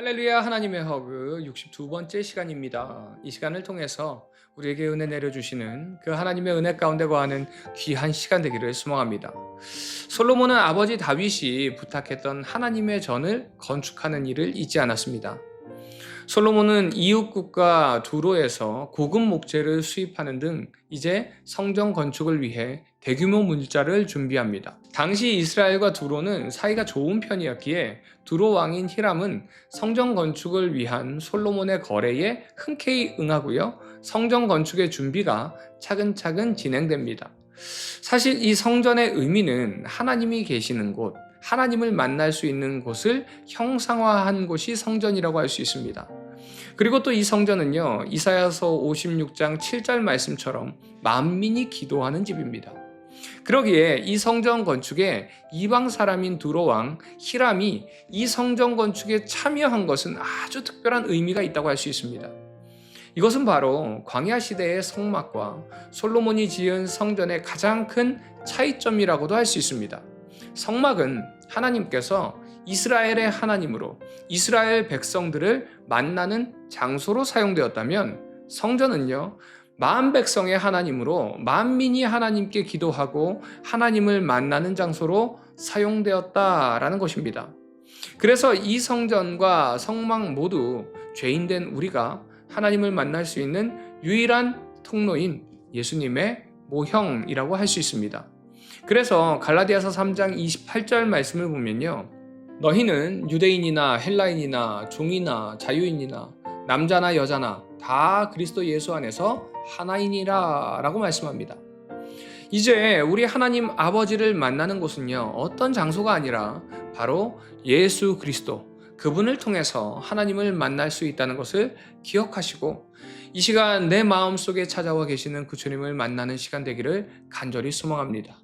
할렐루야 하나님의 허그 62번째 시간입니다. 이 시간을 통해서 우리에게 은혜 내려주시는 그 하나님의 은혜 가운데 거하는 귀한 시간 되기를 소망합니다. 솔로몬은 아버지 다윗이 부탁했던 하나님의 전을 건축하는 일을 잊지 않았습니다. 솔로몬은 이웃국가 두로에서 고급 목재를 수입하는 등 이제 성전 건축을 위해 대규모 물자를 준비합니다. 당시 이스라엘과 두로는 사이가 좋은 편이었기에 두로 왕인 히람은 성전 건축을 위한 솔로몬의 거래에 흔쾌히 응하고요. 성전 건축의 준비가 차근차근 진행됩니다. 사실 이 성전의 의미는 하나님이 계시는 곳, 하나님을 만날 수 있는 곳을 형상화한 곳이 성전이라고 할 수 있습니다. 그리고 또 이 성전은요, 이사야서 56장 7절 말씀처럼 만민이 기도하는 집입니다. 그러기에 이 성전 건축에 이방 사람인 두로 왕 히람이 이 성전 건축에 참여한 것은 아주 특별한 의미가 있다고 할 수 있습니다. 이것은 바로 광야 시대의 성막과 솔로몬이 지은 성전의 가장 큰 차이점이라고도 할 수 있습니다. 성막은 하나님께서 이스라엘의 하나님으로 이스라엘 백성들을 만나는 장소로 사용되었다면, 성전은요, 만 백성의 하나님으로 만민이 하나님께 기도하고 하나님을 만나는 장소로 사용되었다라는 것입니다. 그래서 이 성전과 성막 모두 죄인된 우리가 하나님을 만날 수 있는 유일한 통로인 예수님의 모형이라고 할 수 있습니다. 그래서 갈라디아서 3장 28절 말씀을 보면요, 너희는 유대인이나 헬라인이나 종이나 자유인이나 남자나 여자나 다 그리스도 예수 안에서 하나이니라 라고 말씀합니다. 이제 우리 하나님 아버지를 만나는 곳은요, 어떤 장소가 아니라 바로 예수 그리스도, 그분을 통해서 하나님을 만날 수 있다는 것을 기억하시고, 이 시간 내 마음속에 찾아와 계시는 그 주님을 만나는 시간 되기를 간절히 소망합니다.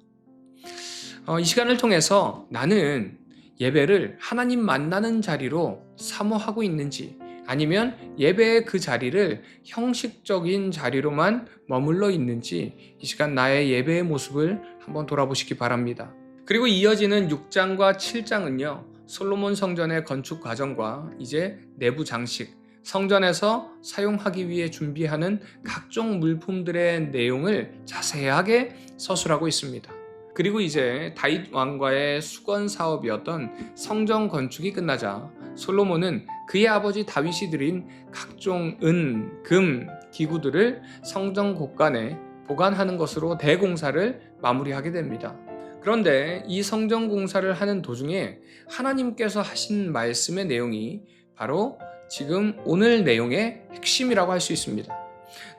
이 시간을 통해서 나는 예배를 하나님 만나는 자리로 사모하고 있는지, 아니면 예배의 그 자리를 형식적인 자리로만 머물러 있는지, 이 시간 나의 예배의 모습을 한번 돌아보시기 바랍니다. 그리고 이어지는 6장과 7장은요, 솔로몬 성전의 건축 과정과 이제 내부 장식, 성전에서 사용하기 위해 준비하는 각종 물품들의 내용을 자세하게 서술하고 있습니다. 그리고 이제 다윗 왕과의 수건 사업이었던 성전 건축이 끝나자 솔로몬은 그의 아버지 다윗이 드린 각종 은, 금, 기구들을 성전 곳간에 보관하는 것으로 대공사를 마무리하게 됩니다. 그런데 이 성전 공사를 하는 도중에 하나님께서 하신 말씀의 내용이 바로 지금 오늘 내용의 핵심이라고 할 수 있습니다.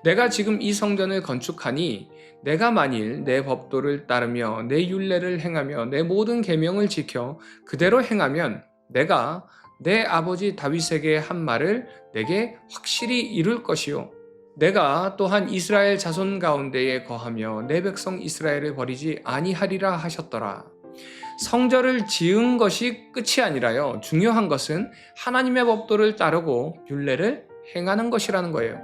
내가 지금 이 성전을 건축하니 내가 만일 내 법도를 따르며 내 율례를 행하며 내 모든 계명을 지켜 그대로 행하면 내가 내 아버지 다윗에게 한 말을 내게 확실히 이룰 것이요, 내가 또한 이스라엘 자손 가운데에 거하며 내 백성 이스라엘을 버리지 아니하리라 하셨더라. 성전을 지은 것이 끝이 아니라요, 중요한 것은 하나님의 법도를 따르고 율례를 행하는 것이라는 거예요.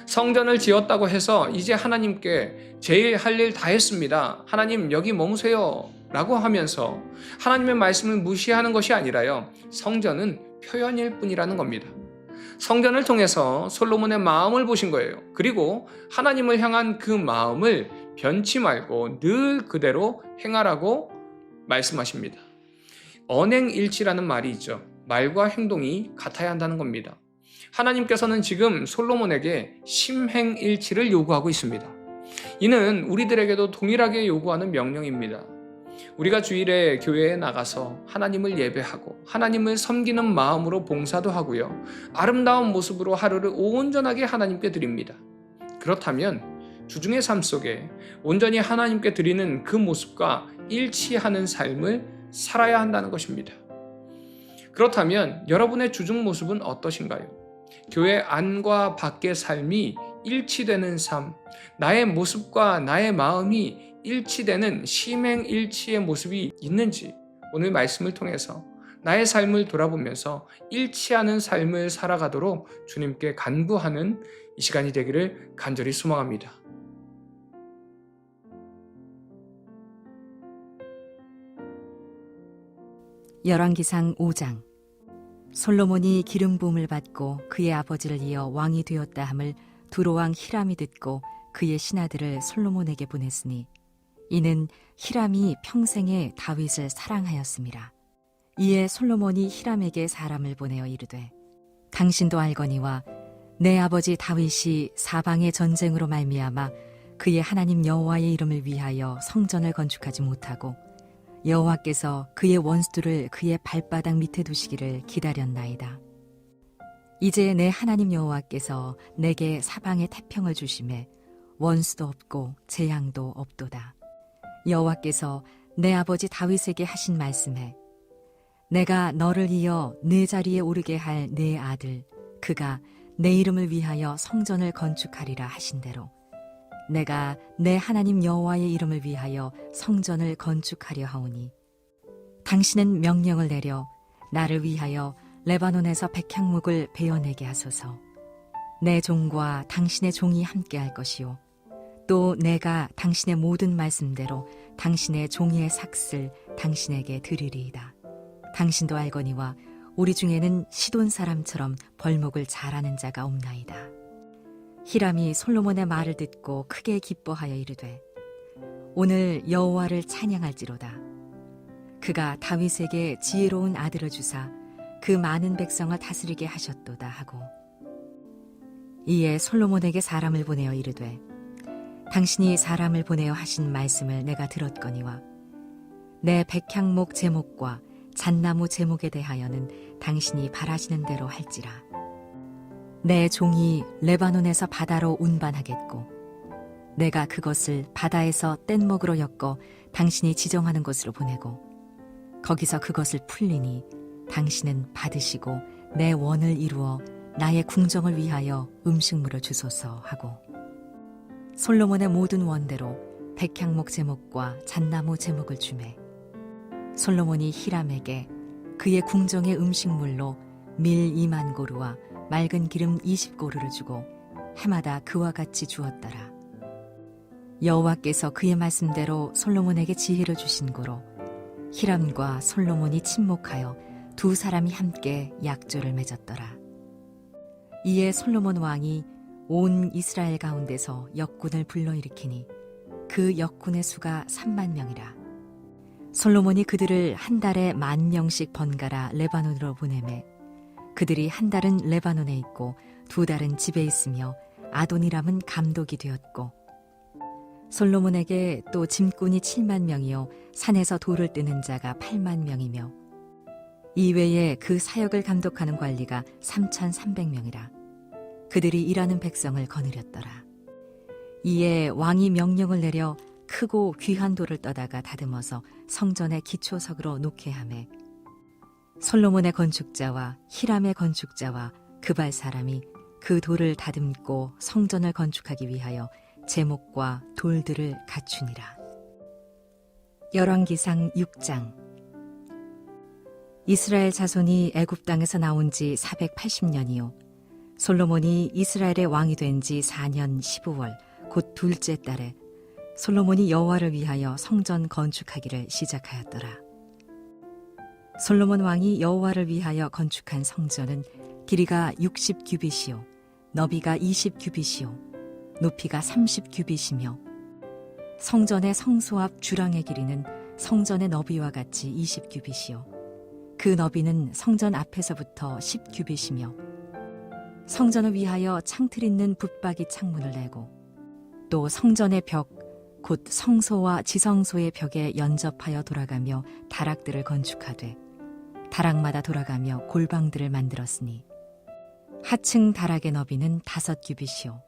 성전을 지었다고 해서 이제 하나님께 제일 할 일 다 했습니다, 하나님 여기 머무세요 라고 하면서 하나님의 말씀을 무시하는 것이 아니라요, 성전은 표현일 뿐이라는 겁니다. 성전을 통해서 솔로몬의 마음을 보신 거예요. 그리고 하나님을 향한 그 마음을 변치 말고 늘 그대로 행하라고 말씀하십니다. 언행일치라는 말이 있죠. 말과 행동이 같아야 한다는 겁니다. 하나님께서는 지금 솔로몬에게 심행일치를 요구하고 있습니다. 이는 우리들에게도 동일하게 요구하는 명령입니다. 우리가 주일에 교회에 나가서 하나님을 예배하고 하나님을 섬기는 마음으로 봉사도 하고요, 아름다운 모습으로 하루를 온전하게 하나님께 드립니다. 그렇다면 주중의 삶 속에 온전히 하나님께 드리는 그 모습과 일치하는 삶을 살아야 한다는 것입니다. 그렇다면 여러분의 주중 모습은 어떠신가요? 교회 안과 밖의 삶이 일치되는 삶, 나의 모습과 나의 마음이 일치되는 심행일치의 모습이 있는지, 오늘 말씀을 통해서 나의 삶을 돌아보면서 일치하는 삶을 살아가도록 주님께 간구하는 이 시간이 되기를 간절히 소망합니다. 열왕기상 5장. 솔로몬이 기름 부음을 받고 그의 아버지를 이어 왕이 되었다 함을 두로왕 히람이 듣고 그의 신하들을 솔로몬에게 보냈으니 이는 히람이 평생에 다윗을 사랑하였음이라. 이에 솔로몬이 히람에게 사람을 보내어 이르되 당신도 알거니와 내 아버지 다윗이 사방의 전쟁으로 말미암아 그의 하나님 여호와의 이름을 위하여 성전을 건축하지 못하고 여호와께서 그의 원수들을 그의 발바닥 밑에 두시기를 기다렸나이다. 이제 내 하나님 여호와께서 내게 사방의 태평을 주심에 원수도 없고 재앙도 없도다. 여호와께서 내 아버지 다윗에게 하신 말씀에 내가 너를 이어 네 자리에 오르게 할 내 아들 그가 내 이름을 위하여 성전을 건축하리라 하신 대로 내가 내 하나님 여호와의 이름을 위하여 성전을 건축하려 하오니 당신은 명령을 내려 나를 위하여 레바논에서 백향목을 베어내게 하소서. 내 종과 당신의 종이 함께할 것이요 또 내가 당신의 모든 말씀대로 당신의 종이의 삭슬 당신에게 드리리이다. 당신도 알거니와 우리 중에는 시돈 사람처럼 벌목을 잘하는 자가 없나이다. 히람이 솔로몬의 말을 듣고 크게 기뻐하여 이르되 오늘 여호와를 찬양할지로다. 그가 다윗에게 지혜로운 아들을 주사 그 많은 백성을 다스리게 하셨도다 하고 이에 솔로몬에게 사람을 보내어 이르되 당신이 사람을 보내어 하신 말씀을 내가 들었거니와 내 백향목 제목과 잣나무 제목에 대하여는 당신이 바라시는 대로 할지라. 내 종이 레바논에서 바다로 운반하겠고 내가 그것을 바다에서 뗏목으로 엮어 당신이 지정하는 곳으로 보내고 거기서 그것을 풀리니 당신은 받으시고 내 원을 이루어 나의 궁정을 위하여 음식물을 주소서 하고 솔로몬의 모든 원대로 백향목 제목과 잣나무 제목을 주매 솔로몬이 히람에게 그의 궁정의 음식물로 밀 2만 고루와 맑은 기름 20고루를 주고 해마다 그와 같이 주었더라. 여호와께서 그의 말씀대로 솔로몬에게 지혜를 주신 고로 히람과 솔로몬이 친목하여 두 사람이 함께 약조를 맺었더라. 이에 솔로몬 왕이 온 이스라엘 가운데서 역군을 불러일으키니 그 역군의 수가 3만 명이라. 솔로몬이 그들을 한 달에 10,000명씩 번갈아 레바논으로 보내매 그들이 한 달은 레바논에 있고 두 달은 집에 있으며 아도니람은 감독이 되었고 솔로몬에게 또 짐꾼이 7만 명이요 산에서 돌을 뜨는 자가 8만 명이며 이외에 그 사역을 감독하는 관리가 3,300명이라. 그들이 일하는 백성을 거느렸더라. 이에 왕이 명령을 내려 크고 귀한 돌을 떠다가 다듬어서 성전의 기초석으로 놓게 하매 솔로몬의 건축자와 히람의 건축자와 그발 사람이 그 돌을 다듬고 성전을 건축하기 위하여 제목과 돌들을 갖추니라. 열왕기상 6장. 이스라엘 자손이 애굽 땅에서 나온 지 480년이요 솔로몬이 이스라엘의 왕이 된 지 4년 15월 곧 둘째 달에 솔로몬이 여호와를 위하여 성전 건축하기를 시작하였더라. 솔로몬 왕이 여호와를 위하여 건축한 성전은 길이가 60규빗이요 너비가 20규빗이요 높이가 30규빗이며 성전의 성소 앞 주랑의 길이는 성전의 너비와 같이 20규빗이요 그 너비는 성전 앞에서부터 10규빗이며 성전을 위하여 창틀 있는 붙박이 창문을 내고 또 성전의 벽 곧 성소와 지성소의 벽에 연접하여 돌아가며 다락들을 건축하되 다락마다 돌아가며 골방들을 만들었으니 하층 다락의 너비는 5규빗이요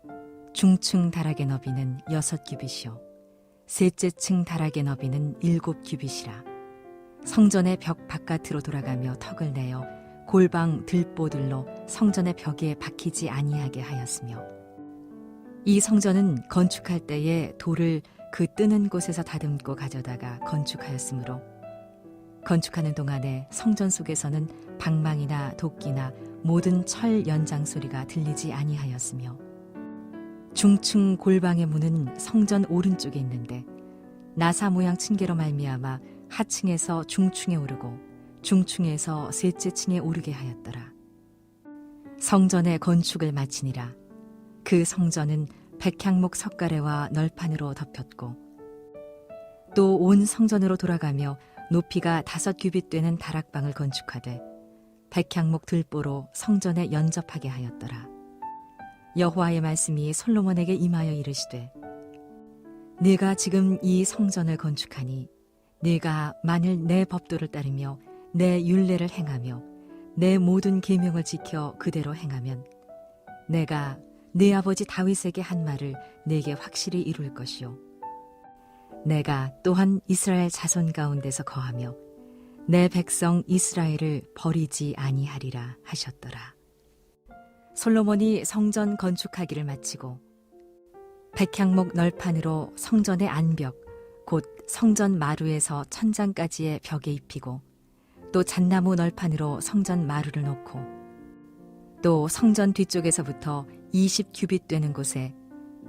중층 다락의 너비는 6규빗이요 셋째 층 다락의 너비는 7규빗이라. 성전의 벽 바깥으로 돌아가며 턱을 내어 골방 들보들로 성전의 벽에 박히지 아니하게 하였으며 이 성전은 건축할 때에 돌을 그 뜨는 곳에서 다듬고 가져다가 건축하였으므로 건축하는 동안에 성전 속에서는 방망이나 도끼나 모든 철 연장 소리가 들리지 아니하였으며 중층 골방의 문은 성전 오른쪽에 있는데 나사 모양 층계로 말미암아 하층에서 중층에 오르고 중층에서 셋째 층에 오르게 하였더라. 성전의 건축을 마치니라. 그 성전은 백향목 석가래와 널판으로 덮였고 또 온 성전으로 돌아가며 높이가 5규빗 되는 다락방을 건축하되 백향목 들보로 성전에 연접하게 하였더라. 여호와의 말씀이 솔로몬에게 임하여 이르시되 네가 지금 이 성전을 건축하니 네가 만일 내 법도를 따르며 내 율례를 행하며 내 모든 계명을 지켜 그대로 행하면 내가 네 아버지 다윗에게 한 말을 네게 확실히 이룰 것이요 내가 또한 이스라엘 자손 가운데서 거하며 내 백성 이스라엘을 버리지 아니하리라 하셨더라. 솔로몬이 성전 건축하기를 마치고 백향목 널판으로 성전의 안벽 곧 성전 마루에서 천장까지의 벽에 입히고 또 잣나무 널판으로 성전 마루를 놓고 또 성전 뒤쪽에서부터 20규빗 되는 곳에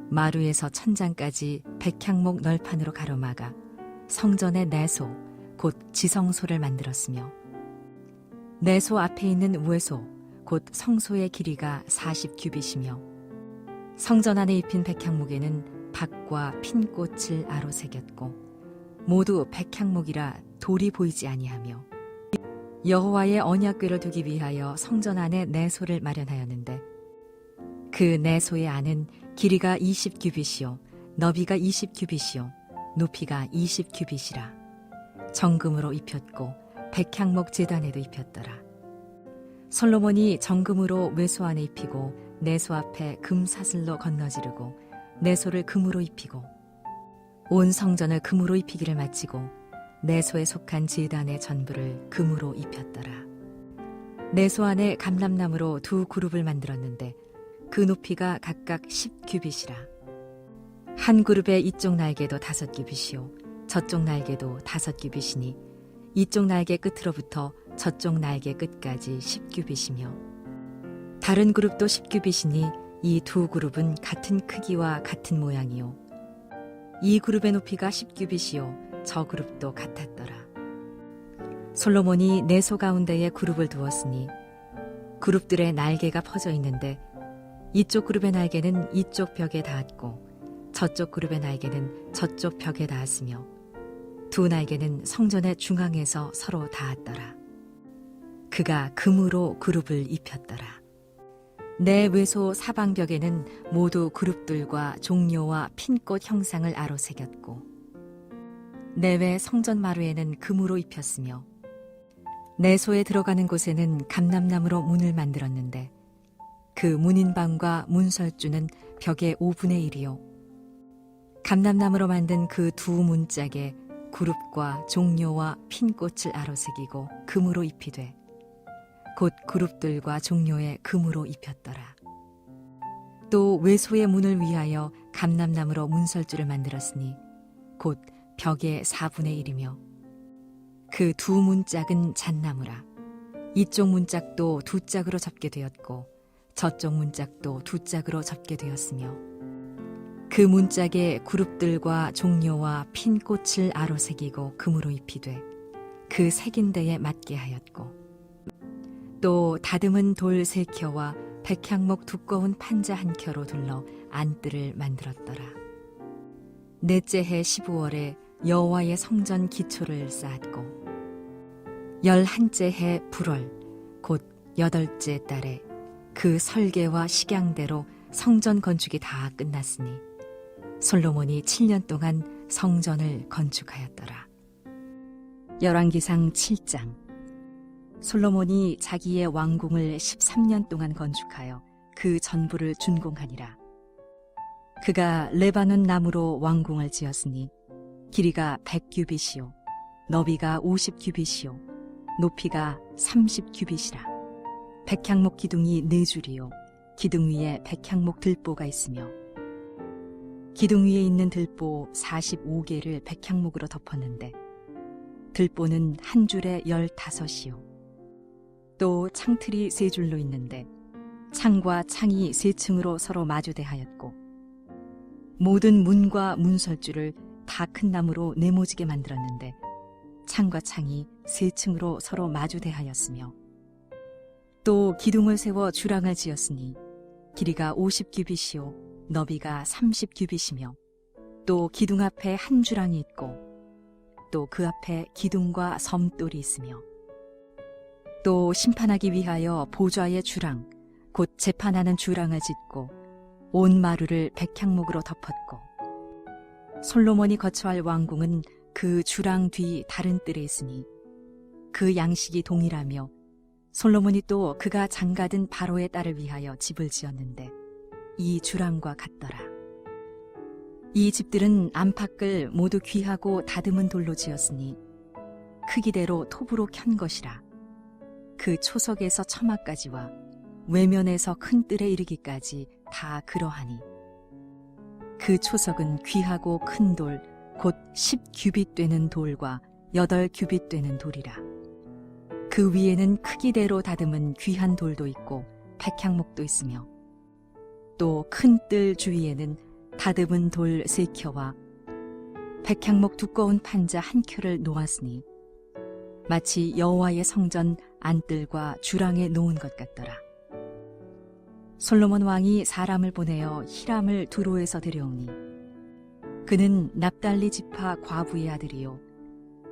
마루에서 천장까지 백향목 널판으로 가로막아 성전의 내소 곧 지성소를 만들었으며 내소 앞에 있는 외소 곧 성소의 길이가 40규빗이며 성전 안에 입힌 백향목에는 박과 핀꽃을 아로 새겼고 모두 백향목이라 돌이 보이지 아니하며 여호와의 언약궤를 두기 위하여 성전 안에 내소를 마련하였는데 그 내소의 안은 길이가 20규빗이요 너비가 20규빗이요 높이가 20규빗이라 정금으로 입혔고 백향목 제단에도 입혔더라. 솔로몬이 정금으로 외소 안에 입히고 내소 앞에 금사슬로 건너지르고 내소를 금으로 입히고 온 성전을 금으로 입히기를 마치고 내소에 속한 제단의 전부를 금으로 입혔더라. 내소 안에 감람나무로 2그룹을 만들었는데 그 높이가 각각 10규빗이라. 한 그룹의 이쪽 날개도 5규빗이요 저쪽 날개도 5규빗이니 이쪽 날개 끝으로부터 저쪽 날개 끝까지 10규빗이며 다른 그룹도 10규빗이니 이 2그룹은 같은 크기와 같은 모양이요 이 그룹의 높이가 10규빗이요 저 그룹도 같았더라. 솔로몬이 내소 가운데에 그룹을 두었으니 그룹들의 날개가 퍼져 있는데 이쪽 그룹의 날개는 이쪽 벽에 닿았고 저쪽 그룹의 날개는 저쪽 벽에 닿았으며 두 날개는 성전의 중앙에서 서로 닿았더라. 그가 금으로 그룹을 입혔더라. 내 외소 사방벽에는 모두 그룹들과 종려와 핀꽃 형상을 아로 새겼고 내외 성전 마루에는 금으로 입혔으며 내소에 들어가는 곳에는 감람나무로 문을 만들었는데 그 문인방과 문설주는 벽의 5분의 1이요 감람나무로 만든 그 2 문짝에 그룹과 종려와 핀꽃을 아로 새기고 금으로 입히되 곧 그룹들과 종려에 금으로 입혔더라. 또 외소의 문을 위하여 감람나무로 문설주를 만들었으니 곧 벽의 4분의 1이며 그 2 문짝은 잣나무라. 이쪽 문짝도 2 짝으로 접게 되었고 저쪽 문짝도 2 짝으로 접게 되었으며 그 문짝에 그룹들과 종려와 핀꽃을 아로 새기고 금으로 입히되 그 새긴 데에 맞게 하였고 또 다듬은 돌 3켜와 백향목 두꺼운 판자 1켜로 둘러 안뜰을 만들었더라. 넷째 해 15월에 여호와의 성전 기초를 쌓았고 11째 해 불월 곧 8째 달에 그 설계와 식양대로 성전 건축이 다 끝났으니 솔로몬이 7년 동안 성전을 건축하였더라. 열왕기상 7장. 솔로몬이 자기의 왕궁을 13년 동안 건축하여 그 전부를 준공하니라. 그가 레바논 나무로 왕궁을 지었으니 길이가 100규빗이요 너비가 50규빗이요 높이가 30규빗이라. 백향목 기둥이 4줄이요 기둥 위에 백향목 들보가 있으며 기둥 위에 있는 들보 45개를 백향목으로 덮었는데 들보는 한 줄에 15이요 또 창틀이 3줄로 있는데 창과 창이 3층으로 서로 마주대하였고 모든 문과 문설주를 다 큰 나무로 네모지게 만들었는데 창과 창이 세 층으로 서로 마주대하였으며 또 기둥을 세워 주랑을 지었으니 길이가 50규빗이요 너비가 30규빗이며 또 기둥 앞에 한 주랑이 있고 또 그 앞에 기둥과 섬돌이 있으며 또 심판하기 위하여 보좌의 주랑 곧 재판하는 주랑을 짓고 온 마루를 백향목으로 덮었고 솔로몬이 거처할 왕궁은 그 주랑 뒤 다른 뜰에 있으니 그 양식이 동일하며 솔로몬이 또 그가 장가든 바로의 딸을 위하여 집을 지었는데 이 주랑과 같더라. 이 집들은 안팎을 모두 귀하고 다듬은 돌로 지었으니 크기대로 톱으로 켠 것이라. 그 초석에서 처마까지와 외면에서 큰 뜰에 이르기까지 다 그러하니 그 초석은 귀하고 큰 돌 곧 10규빗 되는 돌과 8규빗 되는 돌이라. 그 위에는 크기대로 다듬은 귀한 돌도 있고 백향목도 있으며 또 큰 뜰 주위에는 다듬은 돌 3켜와 백향목 두꺼운 판자 1켜를 놓았으니 마치 여호와의 성전 안뜰과 주랑에 놓은 것 같더라. 솔로몬 왕이 사람을 보내어 히람을 두로에서 데려오니 그는 납달리 지파 과부의 아들이요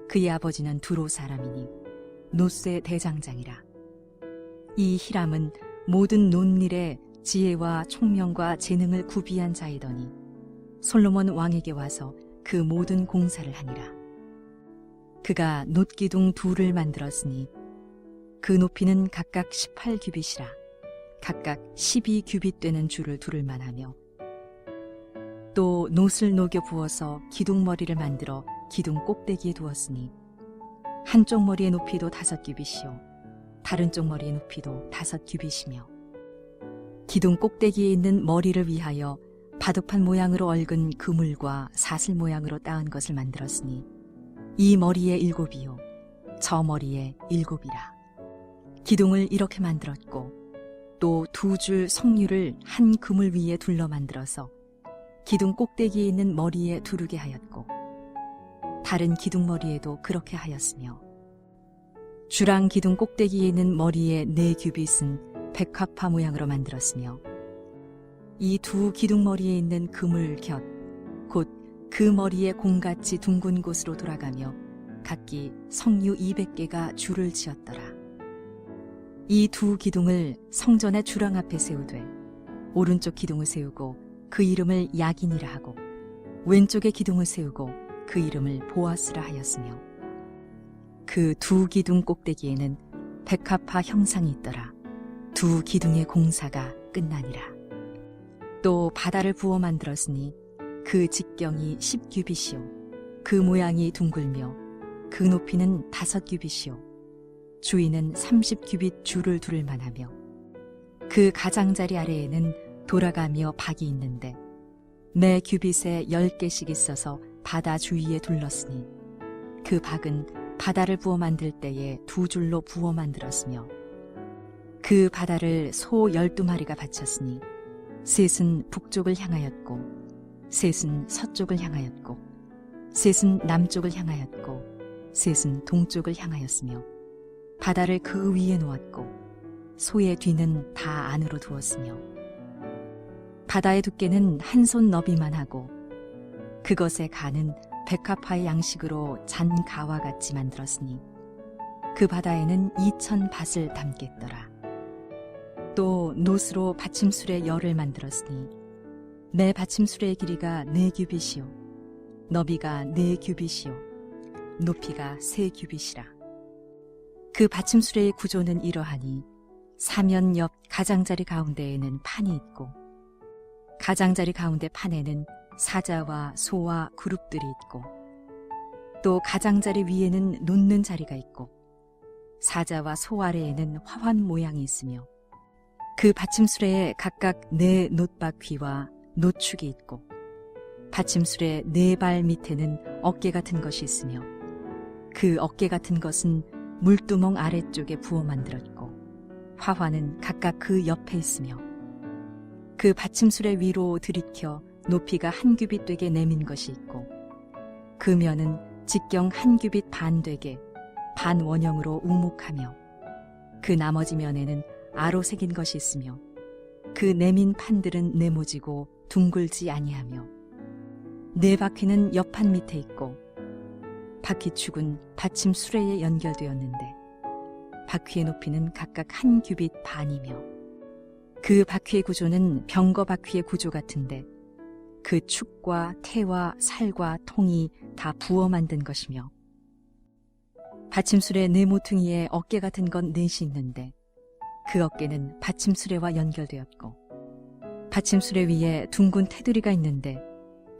그의 아버지는 두로 사람이니 노스의 대장장이라. 이 히람은 모든 논일에 지혜와 총명과 재능을 구비한 자이더니 솔로몬 왕에게 와서 그 모든 공사를 하니라. 그가 놋기둥 둘을 만들었으니 그 높이는 각각 18규빗이라. 각각 12규빗 되는 줄을 두를 만하며 또 놋을 녹여 부어서 기둥머리를 만들어 기둥 꼭대기에 두었으니 한쪽 머리의 높이도 5규빗이요 다른 쪽 머리의 높이도 5규빗이며 기둥 꼭대기에 있는 머리를 위하여 바둑판 모양으로 얽은 그물과 사슬 모양으로 따은 것을 만들었으니 이 머리에 7이요 저 머리에 7이라. 기둥을 이렇게 만들었고 또 2줄 석류를 한 그물 위에 둘러 만들어서 기둥 꼭대기에 있는 머리에 두르게 하였고 다른 기둥 머리에도 그렇게 하였으며 주랑 기둥 꼭대기에 있는 머리에 4규빗은 백합화 모양으로 만들었으며 이 2 기둥 머리에 있는 그물 곁 곧 그 머리에 공같이 둥근 곳으로 돌아가며 각기 석류 200개가 줄을 지었더라. 이 2 기둥을 성전의 주랑 앞에 세우되 오른쪽 기둥을 세우고 그 이름을 야긴이라 하고 왼쪽의 기둥을 세우고 그 이름을 보아스라 하였으며 그 2 기둥 꼭대기에는 백합화 형상이 있더라. 2 기둥의 공사가 끝나니라. 또 바다를 부어 만들었으니 그 직경이 10규빗이요 그 모양이 둥글며 그 높이는 5규빗이요 주위는 30규빗 줄을 두를 만하며 그 가장자리 아래에는 돌아가며 박이 있는데 매 규빗에 10개씩 있어서 바다 주위에 둘렀으니 그 박은 바다를 부어 만들 때에 2줄로 부어 만들었으며 그 바다를 소 12마리가 바쳤으니 셋은 북쪽을 향하였고 셋은 서쪽을 향하였고 셋은 남쪽을 향하였고 셋은 동쪽을 향하였으며 바다를 그 위에 놓았고 소의 뒤는 다 안으로 두었으며 바다의 두께는 한 손 너비만 하고 그것의 간은 백합화의 양식으로 잔 가와 같이 만들었으니 그 바다에는 2000 밭을 담겠더라. 또 놋으로 받침술의 열을 만들었으니 매 받침술의 길이가 4규빗이요 너비가 4규빗이요 높이가 3규빗이라. 그 받침술의 구조는 이러하니 사면 옆 가장자리 가운데에는 판이 있고 가장자리 가운데 판에는 사자와 소와 그룹들이 있고 또 가장자리 위에는 놓는 자리가 있고 사자와 소 아래에는 화환 모양이 있으며 그 받침술에 각각 4 놋바퀴와 놋축이 있고 받침술의 4발 밑에는 어깨 같은 것이 있으며 그 어깨 같은 것은 물두멍 아래쪽에 부어 만들었고 화환은 각각 그 옆에 있으며 그 받침술의 위로 들이켜 높이가 1규빗 되게 내민 것이 있고 그 면은 직경 한 규빗 반 되게 반 원형으로 우목하며 그 나머지 면에는 아로 새긴 것이 있으며 그 내민 판들은 네모지고 둥글지 아니하며 네 바퀴는 옆판 밑에 있고 바퀴축은 받침 수레에 연결되었는데 바퀴의 높이는 각각 한 규빗 반이며 그 바퀴의 구조는 병거 바퀴의 구조 같은데 그 축과 태와 살과 통이 다 부어 만든 것이며 받침술의 네 모퉁이에 어깨 같은 건 넷이 있는데 그 어깨는 받침수레와 연결되었고 받침수레 위에 둥근 테두리가 있는데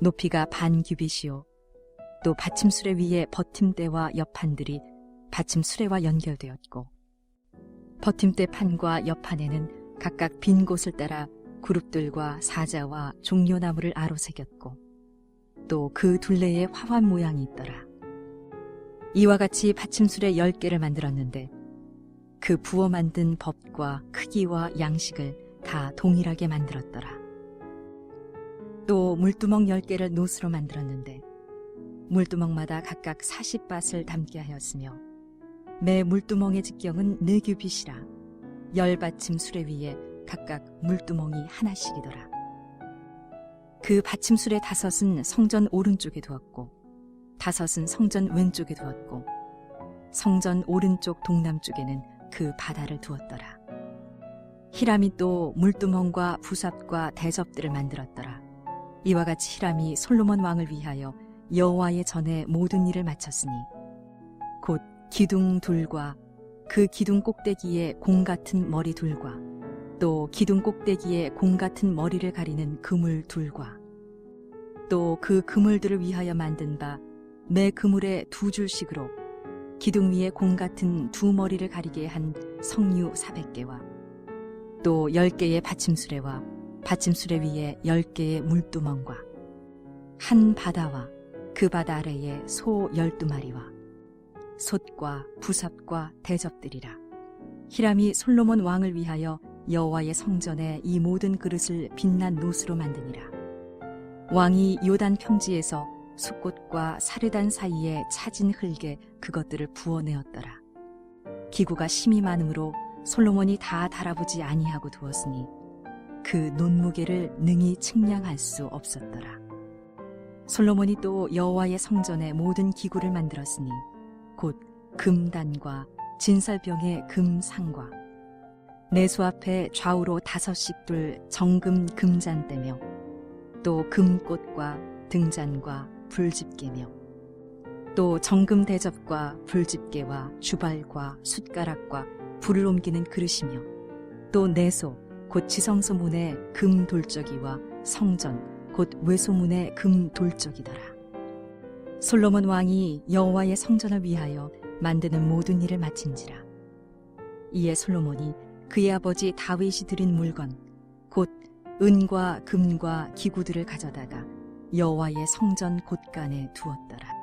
높이가 반 규빗이요 또 받침수레 위에 버팀대와 옆판들이 받침수레와 연결되었고 버팀대 판과 옆판에는 각각 빈 곳을 따라 그룹들과 사자와 종려나무를 아로 새겼고 또 그 둘레에 화환 모양이 있더라. 이와 같이 받침술에 10개를 만들었는데 그 부어 만든 법과 크기와 양식을 다 동일하게 만들었더라. 또 물두멍 10개를 노스로 만들었는데 물두멍마다 각각 40밭을 담게 하였으며 매 물두멍의 직경은 4규빗이라 10받침 수레 위에 각각 물두멍이 하나씩이더라. 그 받침술의 5은 성전 오른쪽에 두었고 5은 성전 왼쪽에 두었고 성전 오른쪽 동남쪽에는 그 바다를 두었더라. 히람이 또 물두멍과 부삽과 대접들을 만들었더라. 이와 같이 히람이 솔로몬 왕을 위하여 여호와의 전에 모든 일을 마쳤으니 곧 기둥 둘과 그 기둥 꼭대기에 공 같은 머리 둘과 또 기둥 꼭대기에 공 같은 머리를 가리는 그물 둘과 또 그 그물들을 위하여 만든 바 매 그물에 2줄씩으로 기둥 위에 공 같은 2머리를 가리게 한 석류 400개와 또 10개의 받침수레와 받침수레 위에 10개의 물두멍과 한 바다와 그 바다 아래에 소 12마리와 솥과 부삽과 대접들이라. 히람이 솔로몬 왕을 위하여 여호와의 성전에 이 모든 그릇을 빛난 노스로 만드니라. 왕이 요단 평지에서 숫꽃과 사르단 사이에 차진 흙에 그것들을 부어내었더라. 기구가 심이 많으므로 솔로몬이 다 달아보지 아니하고 두었으니 그 논무게를 능히 측량할 수 없었더라. 솔로몬이 또 여호와의 성전에 모든 기구를 만들었으니 곧 금단과 진설병의 금상과 내수 앞에 좌우로 5씩 둘 정금 금잔대며 또 금꽃과 등잔과 불집게며 또 정금 대접과 불집게와 주발과 숟가락과 불을 옮기는 그릇이며 또 내소 곧 지성소 문의 금 돌적이와 성전 곧 외소문의 금 돌적이더라. 솔로몬 왕이 여호와의 성전을 위하여 만드는 모든 일을 마친지라. 이에 솔로몬이 그의 아버지 다윗이 드린 물건 곧 은과 금과 기구들을 가져다가 여호와의 성전 곳간에 두었더라.